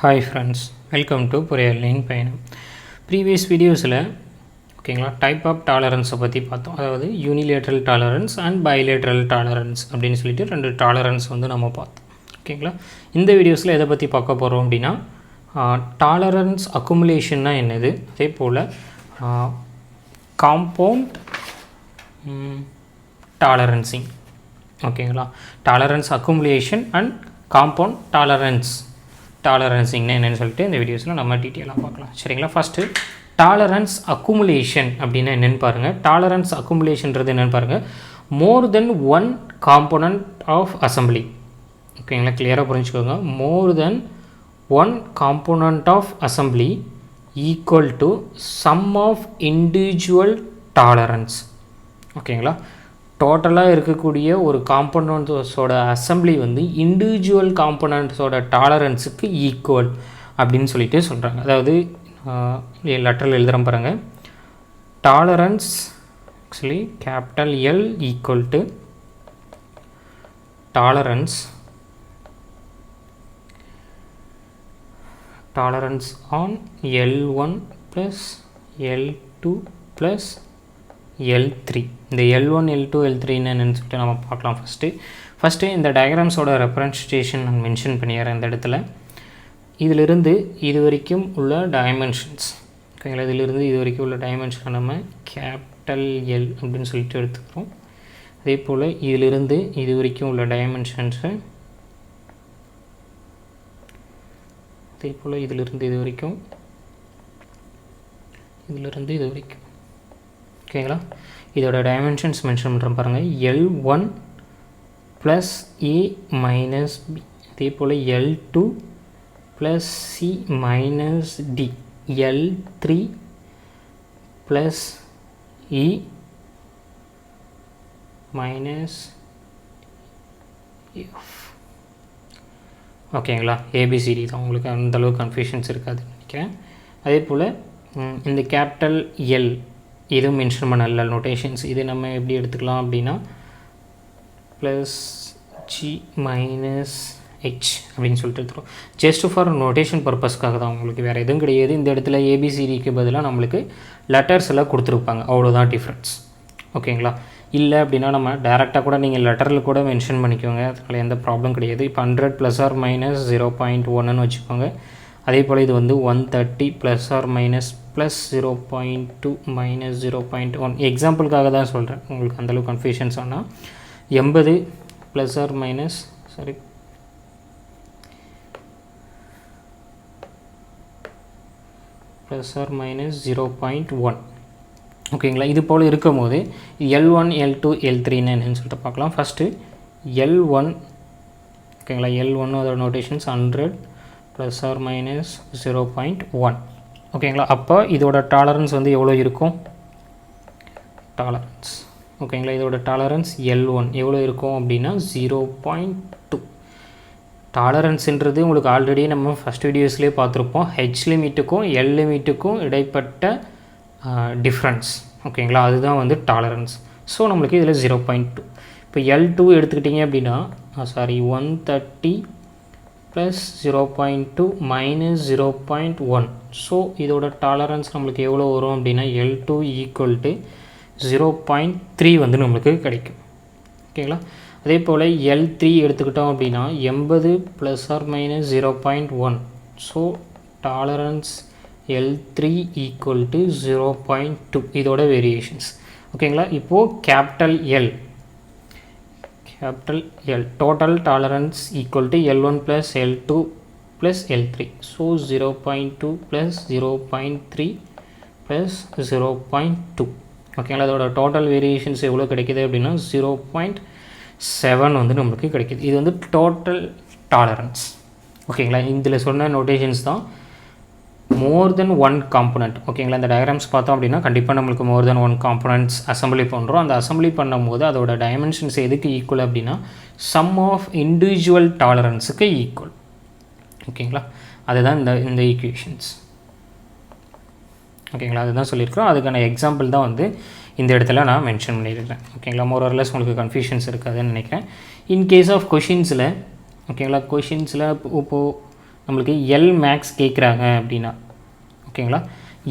Hi friends, welcome to PoriyalaninPayanam. Previous videosல ஓகேங்களா type of டாலரன்ஸை பற்றி பார்த்தோம். அதாவது unilateral tolerance and bilateral tolerance அப்படின்னு சொல்லிட்டு ரெண்டு டாலரன்ஸ் வந்து நம்ம பார்த்தோம். ஓகேங்களா, இந்த வீடியோஸில் எதை பற்றி பார்க்க போகிறோம் அப்படின்னா டாலரன்ஸ் அக்குமுலேஷன்னா என்னது, அதே போல் காம்பவுண்ட் டாலரன்சிங். ஓகேங்களா, டாலரன்ஸ் அக்குமுலேஷன் அண்ட் காம்பவுண்ட் டாலரன்சிங்னா என்னென்னு சொல்லிட்டு இந்த வீடியோஸில் நம்ம டீட்டெயிலாக பார்க்கலாம். சரிங்களா, ஃபஸ்ட்டு டாலரன்ஸ் அக்குமுலேஷன் அப்படின்னா என்னென்னு பாருங்கள். டாலரன்ஸ் அக்குமுலேஷன்றது என்னென்னு பாருங்கள். More than one component of assembly. ஓகேங்களா, கிளியராக புரிஞ்சுக்கோங்க. More than one component of assembly equal to sum of individual tolerance. ஓகேங்களா, டோட்டலாக இருக்கக்கூடிய ஒரு காம்போனன்ட்ஸோட அசம்பிளி வந்து இண்டிவிஜுவல் காம்போனன்ட்ஸோட டாலரன்ஸுக்கு ஈக்குவல் அப்படின்னு சொல்லிட்டு சொல்கிறாங்க. அதாவது லெட்டரில் எழுதுகிறோம் பாருங்கள். Tolerance actually capital L equal to tolerance on L1 + L2 + L3. இந்த L1 L2 L3 என்னன்னு சொல்லிட்டு நம்ம பார்க்கலாம். ஃபஸ்ட்டு இந்த டயக்ராம்ஸோட ரெப்ரசன்டேஷன் நான் மென்ஷன் பண்ணிடுறேன் இந்த இடத்துல. இதிலிருந்து இது வரைக்கும் உள்ள டைமென்ஷன்ஸ். ஓகேங்களா, இதிலிருந்து இது வரைக்கும் உள்ள டைமென்ஷனை நம்ம கேபிட்டல் எல் அப்படின்னு சொல்லிட்டு எடுத்துக்கிறோம். அதே போல் இதிலிருந்து இது வரைக்கும் உள்ள டைமென்ஷன்ஸை அதே போல் இதிலிருந்து இது வரைக்கும் ஓகேங்களா, இதோட டைமென்ஷன்ஸ் மென்ஷன் பண்ணுறோம் பாருங்கள். L1 + A - B, அதே போல் L2 + C - D, L3 + E - F. ஓகேங்களா, ஏபிசிடி தான். உங்களுக்கு அந்தளவுக்கு கன்ஃபியூஷன்ஸ் இருக்காதுன்னு நினைக்கிறேன். அதே போல் இந்த கேபிட்டல் எல் இதுவும் மென்ஷன் பண்ணல நோட்டேஷன்ஸ். இது நம்ம எப்படி எடுத்துக்கலாம் அப்படின்னா +G - H அப்படின்னு சொல்லிட்டு எடுத்துக்கிறோம். ஜஸ்ட் ஃபார் நோட்டேஷன் பர்பஸ்க்காக தான், உங்களுக்கு வேறு எதுவும் கிடையாது. இந்த இடத்துல ஏபிசிடிக்கு பதிலாக நம்மளுக்கு லெட்டர்ஸ் எல்லாம் கொடுத்துருப்பாங்க, அவ்வளோதான் டிஃப்ரென்ஸ். ஓகேங்களா, இல்லை அப்படின்னா நம்ம டேரெக்டாக கூட நீங்கள் லெட்டரில் கூட மென்ஷன் பண்ணிக்கோங்க, அதனால் எந்த ப்ராப்ளம் கிடையாது. இப்போ 100 ± 0.1ன்னு வச்சுக்கோங்க. அதே போல் இது வந்து 130 ± +0.2 - 0.1 எக்ஸாம்பிளுக்காக தான் சொல்கிறேன், உங்களுக்கு அந்தளவுக்கு கன்ஃபியூஷன்ஸ் ஆனால் 80 ± 0.1. ஓகேங்களா, இது போல் இருக்கும் போது L1 L2 L3ன்னு என்னன்னு சொல்லிட்டு பார்க்கலாம். First L1. ஓகேங்களா, L1 அதோட நோட்டேஷன்ஸ் 100 ± 0.1. ஓகேங்களா, அப்போ இதோட டாலரன்ஸ் வந்து எவ்வளோ இருக்கும்? டாலரன்ஸ் ஓகேங்களா, இதோட டாலரன்ஸ் L1 எவ்வளோ இருக்கும் அப்படின்னா 0.2. டாலரன்ஸுன்றது உங்களுக்கு ஆல்ரெடி நம்ம ஃபஸ்ட் வீடியோஸ்லேயே பார்த்துருப்போம். ஹெச் லிமிட்டுக்கும் எல் லிமிட்டுக்கும் இடைப்பட்ட டிஃப்ரென்ஸ். ஓகேங்களா, அதுதான் வந்து டாலரன்ஸ். ஸோ நம்மளுக்கு இதில் 0.2. இப்போ L2 எடுத்துக்கிட்டிங்க அப்படின்னா 130 + 0.2 - 0.1. ஸோ இதோட டாலரன்ஸ் நம்மளுக்கு எவ்வளோ வரும் அப்படின்னா L2 = 0.3 வந்து நம்மளுக்கு கிடைக்கும். ஓகேங்களா, அதே போல் L3 எடுத்துக்கிட்டோம் அப்படின்னா 80 ± 0.1. So tolerance L3 = 0.2. இதோட வேரியேஷன்ஸ். ஓகேங்களா, இப்போது capital L total tolerance equal to L1 + L2 + L3. so 0.2 + 0.3 + 0.2. ஓகேங்களா, அதோட டோட்டல் வேரியேஷன்ஸ் எவ்வளோ கிடைக்கிது அப்படின்னா 0.7 வந்து நம்மளுக்கு கிடைக்கிது. இது வந்து டோட்டல் டாலரன்ஸ். ஓகேங்களா, இதில் சொன்ன நோட்டேஷன்ஸ் தான் மோர் தென் ஒன் காம்போனன்ட். ஓகேங்களா, இந்த டயக்ராம்ஸ் பார்த்தோம் அப்படின்னா கண்டிப்பாக நம்மளுக்கு மோர் தென் ஒன் காம்போனன்ட்ஸ் அசம்பிளி பண்ணுறோம். அந்த அசம்பிளி பண்ணும்போது அதோட டைமென்ஷன்ஸ் எதுக்கு ஈக்குவல் அப்படின்னா சம் ஆஃப் இண்டிவிஜுவல் டாலரன்ஸுக்கு ஈக்குவல். ஓகேங்களா, அதுதான் இந்த ஈக்குவேஷன்ஸ். ஓகேங்களா, அதுதான் சொல்லியிருக்கிறோம். அதுக்கான எக்ஸாம்பிள் தான் வந்து இந்த இடத்துல நான் மென்ஷன் பண்ணியிருக்கிறேன். ஓகேங்களா, மோர் ஆர் லெஸ் உங்களுக்கு கன்ஃபியூஷன்ஸ் இருக்காதுன்னு நினைக்கிறேன். இன் கேஸ் ஆஃப் கொஷின்ஸில் ஓகேங்களா, கொஷின்ஸில் இப்போது நம்மளுக்கு எல் மேக்ஸ் கேட்குறாங்க அப்படின்னா, ஓகேங்களா,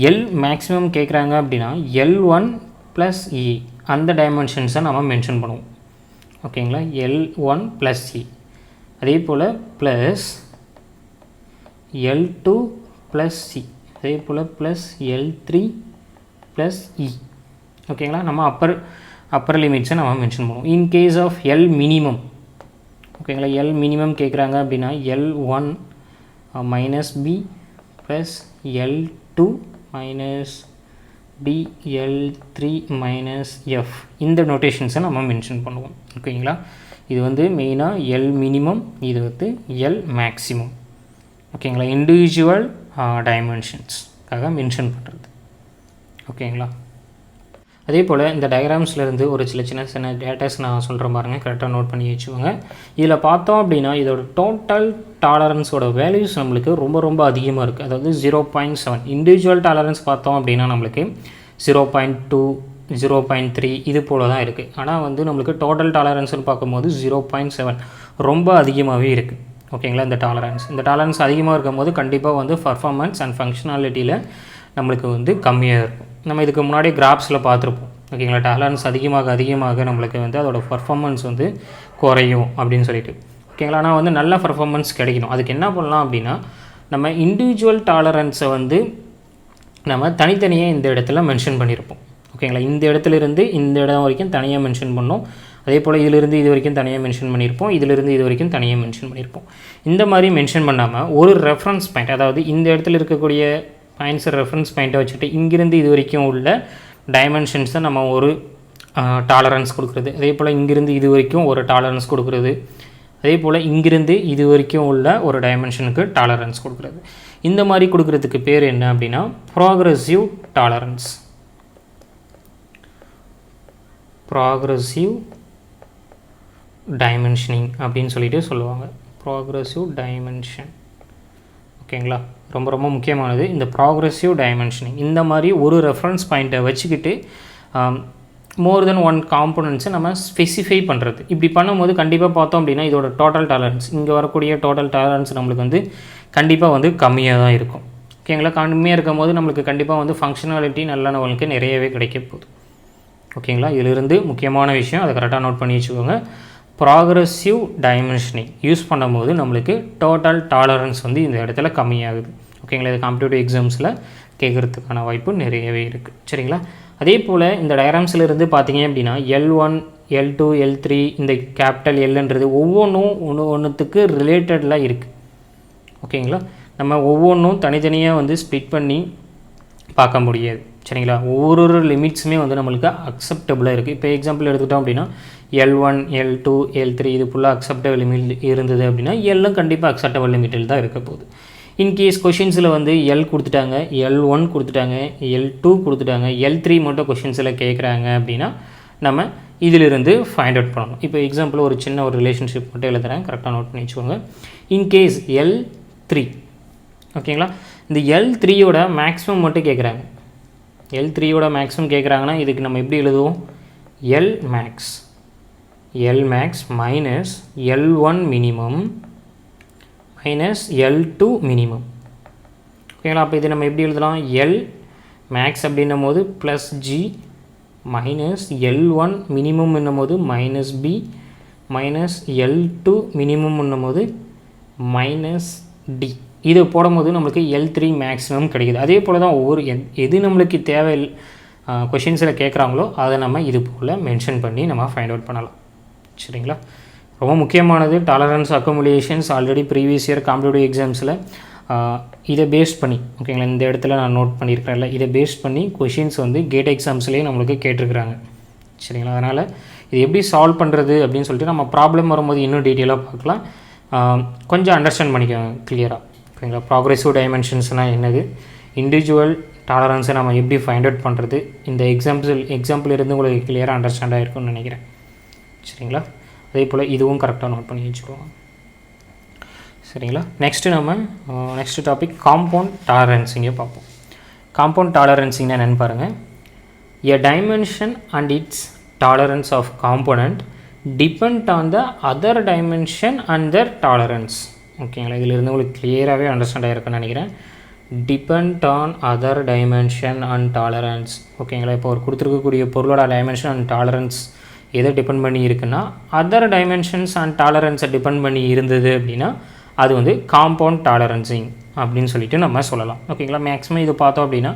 எல் மேக்ஸிமம் கேட்குறாங்க அப்படின்னா L1 + E அந்த டைமென்ஷன்ஸை நம்ம மென்ஷன் பண்ணுவோம். ஓகேங்களா, L1 + E, அதே போல் ப்ளஸ் L2 + C, அதே போல் ப்ளஸ் L3 + E. ஓகேங்களா, நம்ம அப்பர் லிமிட்ஸை நம்ம மென்ஷன் பண்ணுவோம். In case of L minimum, ஓகேங்களா, எல் மினிமம் கேட்குறாங்க அப்படின்னா L1 - B + L2 - B L3 - F இந்த நோட்டேஷன்ஸை நம்ம மென்ஷன் பண்ணுவோம். ஓகேங்களா, இது வந்து மெயினாக எல் மினிமம், இது வந்து எல் மேக்ஸிமம். ஓகேங்களா, இண்டிவிஜுவல் டைமென்ஷன்ஸ்க்காக மென்ஷன் பண்ணுறது. ஓகேங்களா, அதே போல் இந்த டயக்ராம்ஸ்லேருந்து ஒரு சின்ன டேட்டாஸ் நான் சொல்கிறேன் பாருங்கள், கரெக்டாக நோட் பண்ணி வச்சுக்கோங்க. இதில் பார்த்தோம் அப்படின்னா இதோட டோட்டல் டாலரன்ஸோட வேல்யூஸ் நம்மளுக்கு ரொம்ப அதிகமாக இருக்குது. அதாவது 0.7. இண்டிவிஜுவல் டாலரன்ஸ் பார்த்தோம் அப்படின்னா நம்மளுக்கு 0.2, 0.3 இது போல் தான் இருக்குது. ஆனால் வந்து நம்மளுக்கு டோட்டல் டாலரன்ஸ்னு பார்க்கும்போது 0.7 ரொம்ப அதிகமாகவே இருக்குது. ஓகேங்களா, இந்த டாலரன்ஸ் அதிகமாக இருக்கும் போது கண்டிப்பாக வந்து பர்ஃபார்மன்ஸ் அண்ட் ஃபங்க்ஷனாலிட்டியில் நம்மளுக்கு வந்து கம்மியாக இருக்கும். நம்ம இதுக்கு முன்னாடி கிராஃப்ஸில் பார்த்துருப்போம். ஓகேங்களா, டாலரன்ஸ் அதிகமாக நம்மளுக்கு வந்து அதோட பர்ஃபார்மன்ஸ் வந்து குறையும் அப்படின்னு சொல்லிட்டு. ஓகேங்களா, ஆனால் வந்து நல்ல பர்ஃபார்மன்ஸ் கிடைக்கணும். அதுக்கு என்ன பண்ணலாம் அப்படின்னா, நம்ம இண்டிவிஜுவல் டாலரன்ஸை வந்து நம்ம தனித்தனியாக இந்த இடத்துல மென்ஷன் பண்ணியிருப்போம். ஓகேங்களா, இந்த இடத்துலேருந்து இந்த இடம் வரைக்கும் தனியாக மென்ஷன் பண்ணோம். அதே போல் இதிலிருந்து இது வரைக்கும் தனியாக மென்ஷன் பண்ணியிருப்போம், இதிலிருந்து இது வரைக்கும் தனியாக மென்ஷன் பண்ணியிருப்போம். இந்த மாதிரி மென்ஷன் பண்ணாமல் ஒரு ரெஃபரன்ஸ் பாயிண்ட், அதாவது இந்த இடத்துல இருக்கக்கூடிய பாயிண்ட்ஸை ரெஃபரன்ஸ் பாயிண்ட்டை வச்சுட்டு இங்கிருந்து இது வரைக்கும் உள்ள டைமென்ஷன்ஸை நம்ம ஒரு டாலரன்ஸ் கொடுக்குறது. அதே போல் இங்கிருந்து இது வரைக்கும் ஒரு டாலரன்ஸ் கொடுக்குறது. அதே போல் இங்கிருந்து இது வரைக்கும் உள்ள ஒரு டைமென்ஷனுக்கு டாலரன்ஸ் கொடுக்குறது. இந்த மாதிரி கொடுக்குறதுக்கு பேர் என்ன அப்படின்னா ப்ராக்ரெசிவ் டாலரன்ஸ். ப்ராக்ரெசிவ் டைமென்ஷனிங் அப்படின்னு சொல்லிட்டு சொல்லுவாங்க. Progressive dimension. ஓகேங்களா, ரொம்ப முக்கியமானது இந்த ப்ராக்ரெசிவ் டைமென்ஷனிங். இந்த மாதிரி ஒரு ரெஃபரன்ஸ் பாயிண்ட்டை வச்சுக்கிட்டு மோர் தென் ஒன் காம்போனன்ட்ஸை நம்ம ஸ்பெசிஃபை பண்ணுறது. இப்படி பண்ணும்போது கண்டிப்பாக பார்த்தோம் அப்படின்னா இதோட டோட்டல் டாலரன்ஸ், இங்கே வரக்கூடிய டோட்டல் டாலரன்ஸ் நம்மளுக்கு வந்து கண்டிப்பாக வந்து கம்மியாக தான் இருக்கும். ஓகேங்களா, கம்மியாக இருக்கும் போது நம்மளுக்கு கண்டிப்பாக வந்து ஃபங்க்ஷனாலிட்டி நல்லவங்களுக்கு நிறையவே கிடைக்க போகுது. ஓகேங்களா, இதிலிருந்து முக்கியமான விஷயம் அதை கரெக்டாக நோட் பண்ணி வச்சுக்கோங்க. ப்ராக்ரெசிவ் டைமென்ஷனிங் யூஸ் பண்ணும்போது நம்மளுக்கு டோட்டல் டாலரன்ஸ் வந்து இந்த இடத்துல கம்மியாகுது. ஓகேங்களா, இது காம்படிட்டிவ் எக்ஸாம்ஸில் கேட்குறதுக்கான வாய்ப்பு நிறையவே இருக்குது. சரிங்களா, அதே போல் இந்த டயக்ராம்ஸில் இருந்து பார்த்தீங்க அப்படின்னா L1, L2, L3 இந்த கேபிட்டல் Lன்றது ஒவ்வொன்றும் ஒன்றுத்துக்கு ரிலேட்டடில் இருக்குது. ஓகேங்களா, நம்ம ஒவ்வொன்றும் தனித்தனியாக வந்து ஸ்ப்ளிட் பண்ணி பார்க்க முடியாது. சரிங்களா, ஒவ்வொரு லிமிட்ஸுமே வந்து நம்மளுக்கு அக்செப்டபுளாக இருக்குது. இப்போ எக்ஸாம்பிள் எடுத்துக்கிட்டோம் அப்படின்னா L1, L2, L3 இது ஃபுல்லாக அக்செப்டபிள் லிமிட் இருந்தது அப்படின்னா எல்லாம் கண்டிப்பாக அக்செப்டபிள் லிமிட்டில் தான் இருக்க போகுது. இன்கேஸ் கொஷின்ஸில் வந்து L கொடுத்துட்டாங்க, L1 கொடுத்துட்டாங்க, L2 கொடுத்துட்டாங்க, L3 மட்டும் கொஷின்ஸில் கேட்குறாங்க அப்படின்னா நம்ம இதிலிருந்து ஃபைண்ட் அவுட் பண்ணணும். இப்போ எக்ஸாம்பிள் ஒரு சின்ன ஒரு ரிலேஷன்ஷிப் மட்டும் எழுதுகிறேன், கரெக்டாக நோட் பண்ணி வச்சுக்கோங்க. இன்கேஸ் L3, ஓகேங்களா, இந்த L3யோட மேக்ஸிமம் மட்டும் கேட்குறாங்க. L3யோட மேக்ஸிமம் கேட்குறாங்கன்னா இதுக்கு நம்ம எப்படி எழுதுவோம்? L max minus L1 minimum minus L2 minimum. ஓகேங்களா, அப்போ இது நம்ம எப்படி எழுதலாம்? L max அப்படின்னும் போது plus G minus L1 minimum என்னும் போது minus B minus L2 minimum என்னும் போது மைனஸ் D. இது போடும்போது நம்மளுக்கு L3 மேக்ஸிமம் கிடைக்குது. அதே போல் தான் ஒவ்வொரு எது நம்மளுக்கு தேவை கொஷின்ஸில் கேட்குறாங்களோ அதை நம்ம இது போல் மென்ஷன் பண்ணி நம்ம ஃபைண்ட் அவுட் பண்ணலாம். சரிங்களா, ரொம்ப முக்கியமானது tolerance accumulations. Already previous year competitive எக்ஸாம்ஸில் இதை பேஸ் பண்ணி, ஓகேங்களா, இந்த இடத்துல நான் நோட் பண்ணியிருக்கிறேன்ல, இதை பேஸ் பண்ணி கொஷின்ஸ் வந்து கேட் எக்ஸாம்ஸ்லேயே நம்மளுக்கு கேட்டிருக்கிறாங்க. சரிங்களா, அதனால் இது எப்படி சால்வ் பண்ணுறது அப்படின்னு சொல்லிட்டு நம்ம ப்ராப்ளம் வரும்போது இன்னும் டீட்டெயிலாக பார்க்கலாம். கொஞ்சம் அண்டர்ஸ்டாண்ட் பண்ணிக்கோங்க கிளியராக. ஓகேங்களா, ப்ராக்ரெசிவ் டைமென்ஷன்ஸ்னால் என்னது, இண்டிவிஜுவல் டாலரன்ஸை நம்ம எப்படி ஃபைண்ட் அவுட் பண்ணுறது, இந்த எக்ஸாம்பிள் இருந்து உங்களுக்கு கிளியராக அண்டர்ஸ்டாண்ட் ஆகிருக்கும்னு நினைக்கிறேன். சரிங்களா, அதே போல் இதுவும் கரெக்டாக நோட் பண்ணி வச்சுக்கோங்க. சரிங்களா, நெக்ஸ்ட் டாபிக் காம்பவுண்ட் டாலரன்ஸிங்கே பார்ப்போம். காம்பவுண்ட் டாலரன்ஸிங்னா என்னென்னு பாருங்கள். A dimension and its tolerance of component depend on the other dimension and their tolerance. ஓகேங்களா. இதிலிருந்து உங்களுக்கு கிளியராகவே அண்டர்ஸ்டாண்ட் ஆகிருக்குன்னு நினைக்கிறேன். Depend on other dimension and tolerance. ஓகேங்களா. இப்போ ஒரு கொடுத்துருக்கக்கூடிய பொருளோட டைமென்ஷன் அண்ட் டாலரன்ஸ் எதை டிபெண்ட் பண்ணி இருக்குன்னா அதர் டைமென்ஷன்ஸ் அண்ட் டாலரன்ஸை டிபெண்ட் பண்ணி இருந்தது அப்படின்னா அது வந்து காம்பவுண்ட் டாலரன்சிங் அப்படின்னு சொல்லிட்டு நம்ம சொல்லலாம். ஓகேங்களா. மேக்ஸிமம் இது பார்த்தோம் அப்படின்னா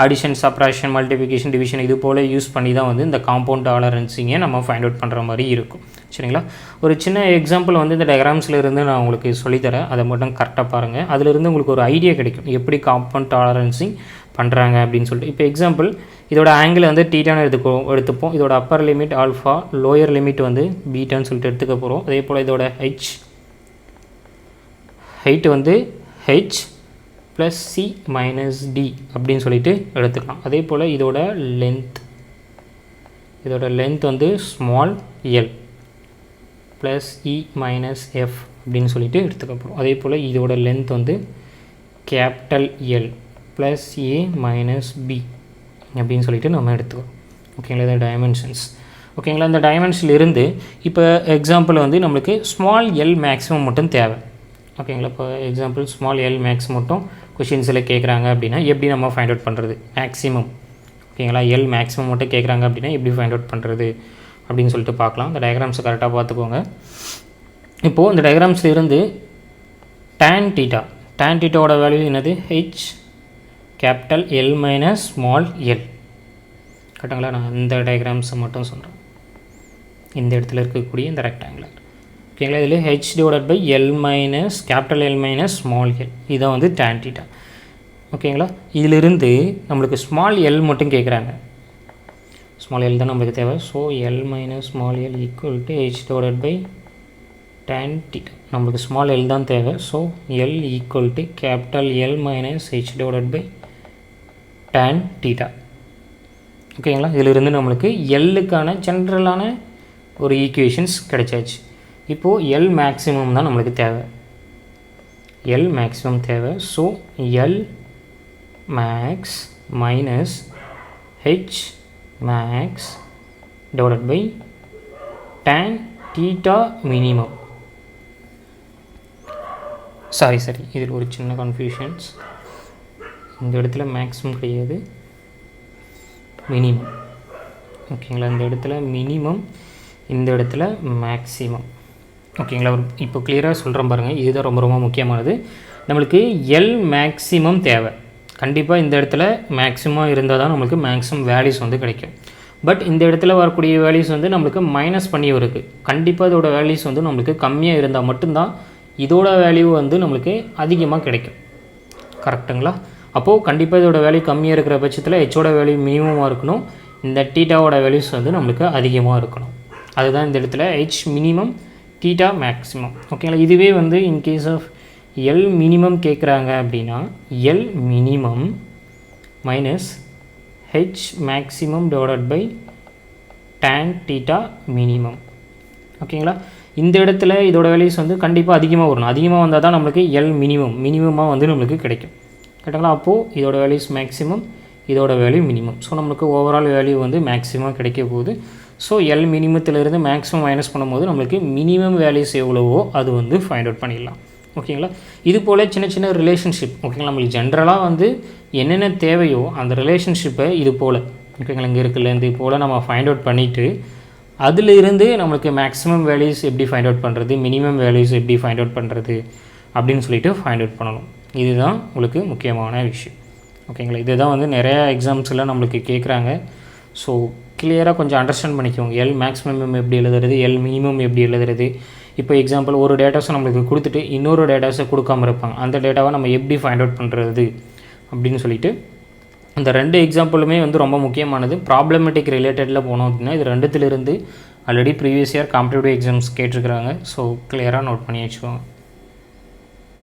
அடிஷன், சப்ராக்ஷன், மல்டிப்ளிகேஷன், டிவிஷன் இது போல் யூஸ் பண்ணி தான் வந்து இந்த காம்பவுண்ட் டாலரன்சிங்கை நம்ம ஃபைண்ட் அவுட் பண்ணுற மாதிரி இருக்கும். சரிங்களா. ஒரு சின்ன எக்ஸாம்பிள் வந்து இந்த டயக்ராம்ஸில் இருந்து நான் உங்களுக்கு சொல்லித்தரேன். அதை மட்டும் கரெக்டாக பாருங்கள். அதிலிருந்து உங்களுக்கு ஒரு ஐடியா கிடைக்கும் எப்படி காம்பவுண்ட் டாலரன்சிங் பண்ணுறாங்க அப்படின்னு சொல்லிட்டு. இப்போ எக்ஸாம்பிள் இதோட ஆங்கிள் வந்து டீட்டான்னு எடுத்துப்போம். இதோட upper limit alpha, lower limit வந்து பீட்டான்னு சொல்லிட்டு எடுத்துக்க போகிறோம். அதே போல் இதோட ஹைட் வந்து H plus C minus D அப்படின்னு சொல்லிட்டு எடுத்துக்கலாம். அதே போல் இதோட லென்த் வந்து small L plus E minus F அப்படின்னு சொல்லிட்டு எடுத்துக்க போகிறோம். அதே போல் இதோட லென்த் வந்து capital L plus A minus B அப்படின்னு சொல்லிட்டு நம்ம எடுத்துக்கிறோம். ஓகேங்களா. இந்த டைமென்ஷன்ஸ். ஓகேங்களா. இந்த டைமென்ஷன்லேருந்து இப்போ எக்ஸாம்பிள் வந்து நம்மளுக்கு ஸ்மால் எல் மேக்ஸிமம் மட்டும் தேவை. ஓகேங்களா. இப்போ எக்ஸாம்பிள் ஸ்மால் எல் மேக்ஸ் மட்டும் கொஷின்ஸில் கேட்குறாங்க அப்படின்னா எப்படி நம்ம ஃபைண்ட் அவுட் பண்ணுறது மேக்ஸிமம். ஓகேங்களா. எல் மேக்ஸிமம் மட்டும் கேட்குறாங்க அப்படின்னா எப்படி ஃபைண்ட் அவுட் பண்ணுறது அப்படின்னு சொல்லிட்டு பார்க்கலாம். இந்த டயக்ராம்ஸை கரெக்டாக பார்த்துக்கோங்க. இப்போது இந்த டயக்ராம்ஸில் இருந்து tan தீட்டாவோட வேல்யூ என்னது H capital L minus small L. கரெக்டுங்களா. நான் இந்த டயக்ராம்ஸை மட்டும் சொல்கிறேன். இந்த இடத்துல இருக்கக்கூடிய இந்த ரெக்டாங்குலர். ஓகேங்களா. இதில் H divided by L minus capital L minus small L இதான் வந்து tan தீட்டா. ஓகேங்களா. இதிலிருந்து நம்மளுக்கு ஸ்மால் எல் மட்டும் கேட்குறாங்க. ஸ்மால் எல் தான் நம்மளுக்கு தேவை. So L minus small L equal to H divided by tan theta. நம்மளுக்கு ஸ்மால் எல் தான் தேவை. So L equal to capital L minus H divided by tan theta. ஓகேங்களா. இதிலிருந்து நம்மளுக்கு எல்லுக்கான ஜென்ரலான ஒரு ஈக்குவேஷன்ஸ் கிடைச்சாச்சு. இப்போது எல் மேக்ஸிமம் தான் நம்மளுக்கு தேவை. எல் மேக்ஸிமம் தேவை. So L max minus H max divided by tan theta minimum. Sorry இதில் ஒரு சின்ன கன்ஃபியூஷன்ஸ். இந்த இடத்துல மேக்ஸிமம் கிடையாது, மினிமம். ஓகேங்களா. இந்த இடத்துல மினிமம், இந்த இடத்துல மேக்ஸிமம். ஓகேங்களா. இப்போ கிளியராக சொல்கிறேன் பாருங்கள். இதுதான் ரொம்ப ரொம்ப முக்கியமானது. நம்மளுக்கு எல் மேக்ஸிமம் தேவை. கண்டிப்பாக இந்த இடத்துல மேக்ஸிமம் இருந்தால் தான் நம்மளுக்கு மேக்ஸிமம் வேல்யூஸ் வந்து கிடைக்கும். பட் இந்த இடத்துல வரக்கூடிய வேல்யூஸ் வந்து நம்மளுக்கு மைனஸ் பண்ணி இருக்குது. கண்டிப்பாக இதோட வேல்யூஸ் வந்து நம்மளுக்கு கம்மியாக இருந்தால் மட்டும்தான் இதோட வேல்யூ வந்து நம்மளுக்கு அதிகமாக கிடைக்கும். கரெக்டுங்களா. அப்போது கண்டிப்பாக இதோட வேல்யூ கம்மியாக இருக்கிற பட்சத்தில் ஹெச்சோட வேல்யூ மினிமமாக இருக்கணும். இந்த தீட்டாவோட வேல்யூஸ் வந்து நம்மளுக்கு அதிகமாக இருக்கணும். அதுதான் இந்த இடத்துல ஹெச் மினிமம் தீட்டா மேக்ஸிமம். ஓகேங்களா. இதுவே வந்து இன்கேஸ் ஆஃப் எல் மினிமம் கேட்குறாங்க அப்படின்னா L minimum minus H maximum divided by tan theta minimum. ஓகேங்களா. இந்த இடத்துல இதோட வேல்யூஸ் வந்து கண்டிப்பாக அதிகமாக வரணும். அதிகமாக வந்தால் தான் நம்மளுக்கு எல் மினிமமாக வந்து நம்மளுக்கு கிடைக்கும். கரெக்டுங்களா. அப்போது இதோட வேல்யூஸ் மேக்ஸிமம், இதோட வேல்யூ மினிமம். ஸோ நம்மளுக்கு ஓவரால் வேல்யூ வந்து மேக்ஸிமம் கிடைக்க போகுது. ஸோ எல் மினிமத்திலிருந்து மேக்ஸிமம் மைனஸ் பண்ணும்போது நம்மளுக்கு மினிமம் வேல்யூஸ் எவ்வளவோ அது வந்து ஃபைண்ட் அவுட் பண்ணிடலாம். ஓகேங்களா. இது போல் சின்ன சின்ன ரிலேஷன்ஷிப். ஓகேங்களா. நம்மளுக்கு ஜென்ரலாக வந்து என்னென்ன தேவையோ அந்த ரிலேஷன்ஷிப்பை இது போல் ஓகேங்களா இங்கே இருக்குல்ல இது போல் நம்ம ஃபைண்ட் அவுட் பண்ணிவிட்டு அதிலிருந்து நம்மளுக்கு மேக்ஸிமம் வேல்யூஸ் எப்படி ஃபைண்ட் அவுட் பண்ணுறது, மினிமம் வேல்யூஸ் எப்படி ஃபைண்ட் அவுட் பண்ணுறது அப்படின்னு சொல்லிட்டு ஃபைண்ட் அவுட் பண்ணணும். இதுதான் உங்களுக்கு முக்கியமான விஷயம். ஓகேங்களா. இதுதான் வந்து நிறையா எக்ஸாம்ஸில் நம்மளுக்கு கேட்குறாங்க. ஸோ கிளியராக கொஞ்சம் அண்டர்ஸ்டாண்ட் பண்ணிக்கோங்க. எல் மேக்ஸிமம் எப்படி எழுதுறது, எல் மினிமம் எப்படி எழுதுறது. இப்போ எக்ஸாம்பிள் ஒரு டேட்டாஸை நம்மளுக்கு கொடுத்துட்டு இன்னொரு டேட்டாஸை கொடுக்காமல் இருப்பாங்க. அந்த டேட்டாவை நம்ம எப்படி ஃபைண்ட் அவுட் பண்ணுறது அப்படின்னு சொல்லிட்டு அந்த ரெண்டு எக்ஸாம்பிளுமே வந்து ரொம்ப முக்கியமானது. ப்ராப்ளமேட்டிக் ரிலேட்டடில் போனோம் அப்படின்னா இது ரெண்டுத்திலிருந்து already previous year competitive exams கேட்டிருக்கிறாங்க. ஸோ கிளியராக நோட் பண்ணி வச்சுக்கோங்க.